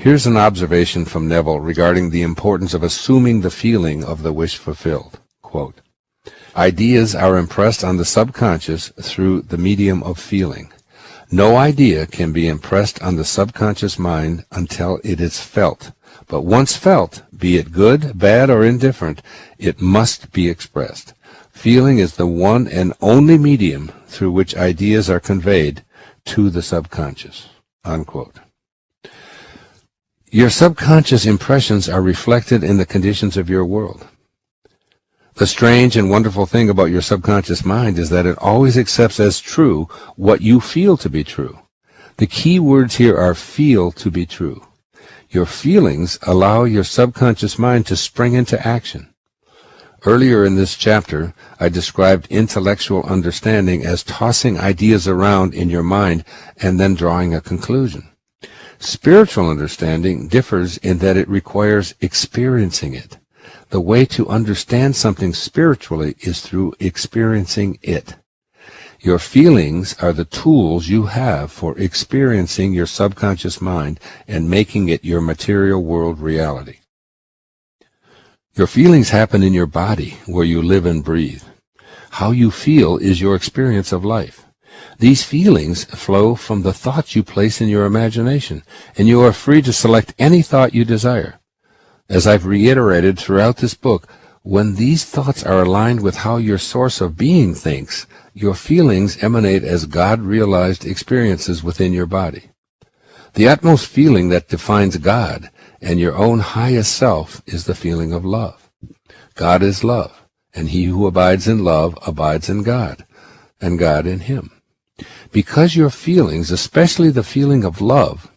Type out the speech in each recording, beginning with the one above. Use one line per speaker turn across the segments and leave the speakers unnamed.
Here's an observation from Neville regarding the importance of assuming the feeling of the wish fulfilled. Quote, "Ideas are impressed on the subconscious through the medium of feeling. No idea can be impressed on the subconscious mind until it is felt. But once felt, be it good, bad, or indifferent, it must be expressed. Feeling is the one and only medium through which ideas are conveyed to the subconscious." Unquote. Your subconscious impressions are reflected in the conditions of your world. The strange and wonderful thing about your subconscious mind is that it always accepts as true what you feel to be true. The key words here are feel to be true. Your feelings allow your subconscious mind to spring into action. Earlier in this chapter, I described intellectual understanding as tossing ideas around in your mind and then drawing a conclusion. Spiritual understanding differs in that it requires experiencing it. The way to understand something spiritually is through experiencing it. Your feelings are the tools you have for experiencing your subconscious mind and making it your material world reality. Your feelings happen in your body, where you live and breathe. How you feel is your experience of life. These feelings flow from the thoughts you place in your imagination, and you are free to select any thought you desire. As I've reiterated throughout this book, when these thoughts are aligned with how your source of being thinks, your feelings emanate as God-realized experiences within your body. The utmost feeling that defines God and your own highest self is the feeling of love. God is love, and he who abides in love abides in God, and God in him. Because your feelings, especially the feeling of love,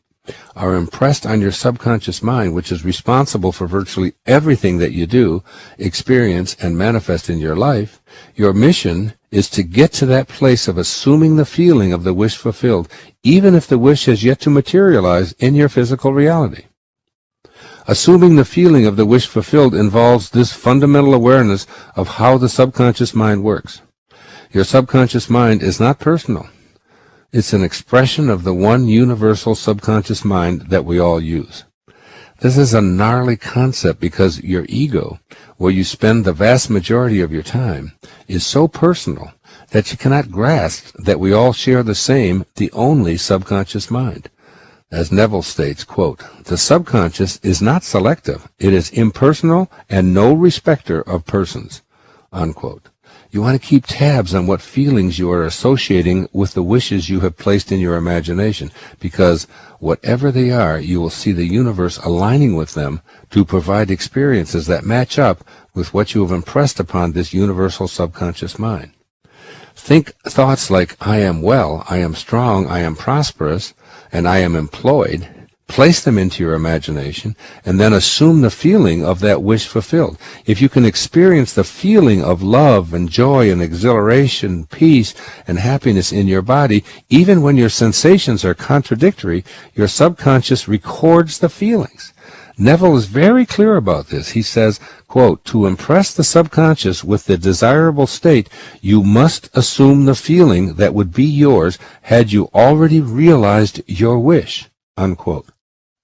are impressed on your subconscious mind, which is responsible for virtually everything that you do, experience, and manifest in your life, your mission is to get to that place of assuming the feeling of the wish fulfilled, even if the wish has yet to materialize in your physical reality. Assuming the feeling of the wish fulfilled involves this fundamental awareness of how the subconscious mind works. Your subconscious mind is not personal. It's an expression of the one universal subconscious mind that we all use. This is a gnarly concept because your ego, where you spend the vast majority of your time, is so personal that you cannot grasp that we all share the same, the only subconscious mind. As Neville states, quote, "The subconscious is not selective. It is impersonal and no respecter of persons." Unquote. You want to keep tabs on what feelings you are associating with the wishes you have placed in your imagination, because whatever they are, you will see the universe aligning with them to provide experiences that match up with what you have impressed upon this universal subconscious mind. Think thoughts like, "I am well, I am strong, I am prosperous, and I am employed." Place them into your imagination, and then assume the feeling of that wish fulfilled. If you can experience the feeling of love and joy and exhilaration, peace and happiness in your body, even when your sensations are contradictory, your subconscious records the feelings. Neville is very clear about this. He says, quote, "To impress the subconscious with the desirable state, you must assume the feeling that would be yours had you already realized your wish." Unquote.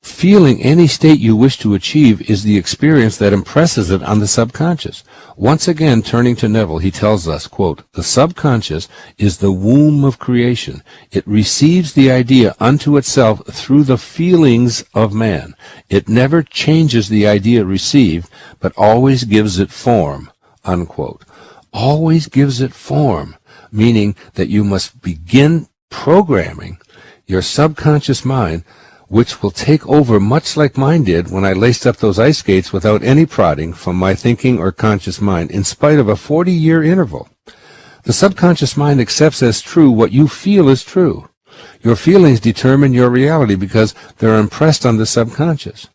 Feeling any state you wish to achieve is the experience that impresses it on the subconscious. Once again, turning to Neville, he tells us, quote, "The subconscious is the womb of creation. It receives the idea unto itself through the feelings of man. It never changes the idea received, but always gives it form." Unquote. Always gives it form, meaning that you must begin programming your subconscious mind, which will take over much like mine did when I laced up those ice skates without any prodding from my thinking or conscious mind, in spite of a 40-year interval. The subconscious mind accepts as true what you feel is true. Your feelings determine your reality because they're impressed on the subconscious.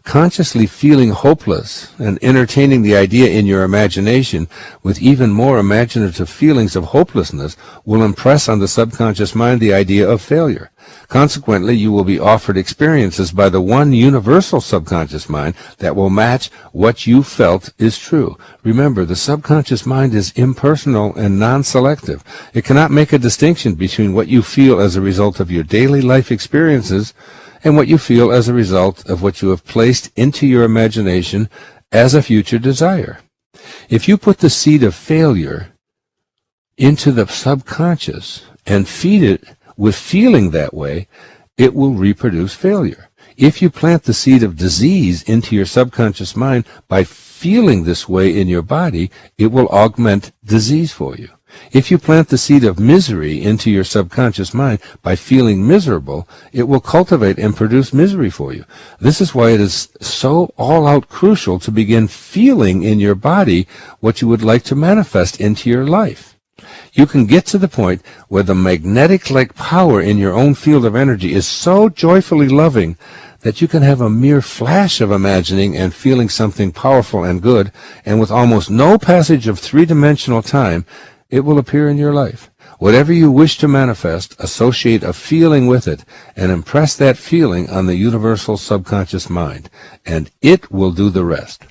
Consciously feeling hopeless and entertaining the idea in your imagination with even more imaginative feelings of hopelessness will impress on the subconscious mind the idea of failure. Consequently, you will be offered experiences by the one universal subconscious mind that will match what you felt is true. Remember, the subconscious mind is impersonal and non-selective. It cannot make a distinction between what you feel as a result of your daily life experiences and what you feel as a result of what you have placed into your imagination as a future desire. If you put the seed of failure into the subconscious and feed it with feeling that way, it will reproduce failure. If you plant the seed of disease into your subconscious mind by feeling this way in your body, it will augment disease for you. If you plant the seed of misery into your subconscious mind by feeling miserable, it will cultivate and produce misery for you. This is why it is so all-out crucial to begin feeling in your body what you would like to manifest into your life. You can get to the point where the magnetic-like power in your own field of energy is so joyfully loving that you can have a mere flash of imagining and feeling something powerful and good, and with almost no passage of three-dimensional time, it will appear in your life. Whatever you wish to manifest, associate a feeling with it, and impress that feeling on the universal subconscious mind, and it will do the rest.